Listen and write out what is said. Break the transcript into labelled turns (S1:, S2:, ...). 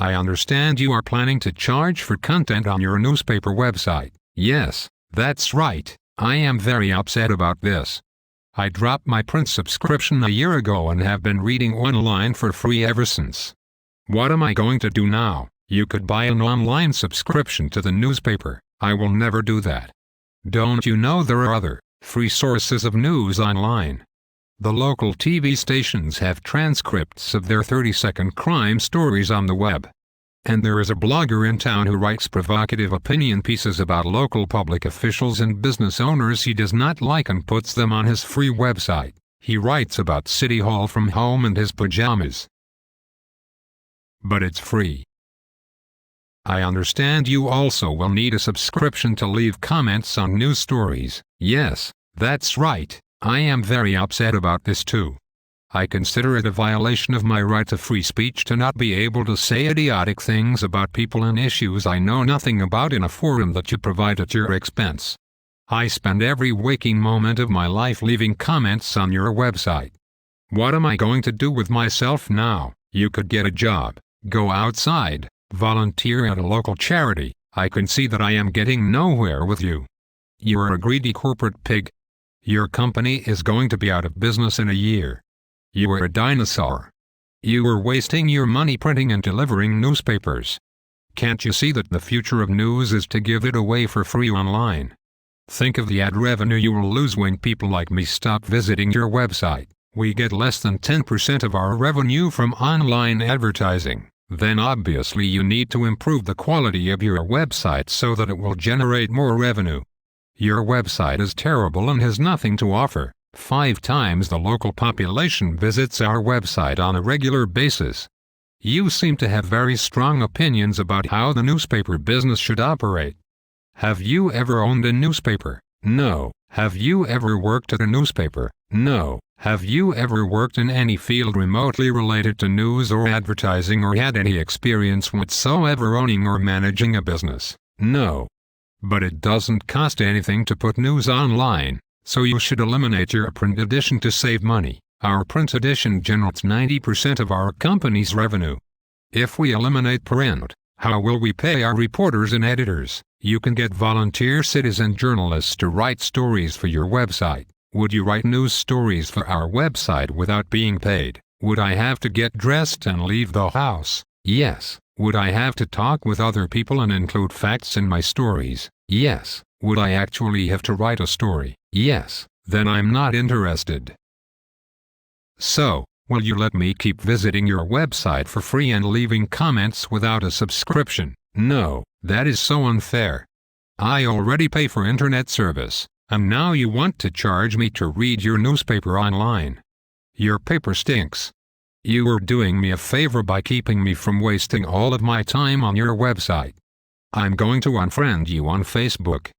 S1: I understand you are planning to charge for content on your newspaper website. Yes, that's right. I am very upset about this. I dropped my print subscription a year ago and have been reading online for free ever since. What am I going to do now? You could buy an online subscription to the newspaper. I will never do that. Don't you know there are other, free sources of news online? The local TV stations have transcripts of their 30-second crime stories on the web. And there is a blogger in town who writes provocative opinion pieces about local public officials and business owners he does not like and puts them on his free website. He writes about City Hall from home and his pajamas. But it's free. I understand you also will need a subscription to leave comments on news stories. Yes, that's right. I am very upset about this too. I consider it a violation of my right to free speech to not be able to say idiotic things about people and issues I know nothing about in a forum that you provide at your expense. I spend every waking moment of my life leaving comments on your website. What am I going to do with myself now? You could get a job, go outside, volunteer at a local charity. I can see that I am getting nowhere with you. You are a greedy corporate pig. Your company is going to be out of business in a year. You are a dinosaur. You are wasting your money printing and delivering newspapers. Can't you see that the future of news is to give it away for free online? Think of the ad revenue you will lose when people like me stop visiting your website. We get less than 10% of our revenue from online advertising. Then obviously you need to improve the quality of your website so that it will generate more revenue. Your website is terrible and has nothing to offer. 5 times the local population visits our website on a regular basis. You seem to have very strong opinions about how the newspaper business should operate. Have you ever owned a newspaper? No. Have you ever worked at a newspaper? No. Have you ever worked in any field remotely related to news or advertising or had any experience whatsoever owning or managing a business? No. But it doesn't cost anything to put news online. So you should eliminate your print edition to save money. Our print edition generates 90% of our company's revenue. If we eliminate print, how will we pay our reporters and editors? You can get volunteer citizen journalists to write stories for your website. Would you write news stories for our website without being paid? Would I have to get dressed and leave the house? Yes. Would I have to talk with other people and include facts in my stories? Yes. Would I actually have to write a story? Yes. Then I'm not interested. So, will you let me keep visiting your website for free and leaving comments without a subscription? No, that is so unfair. I already pay for internet service, and now you want to charge me to read your newspaper online. Your paper stinks. You are doing me a favor by keeping me from wasting all of my time on your website. I'm going to unfriend you on Facebook.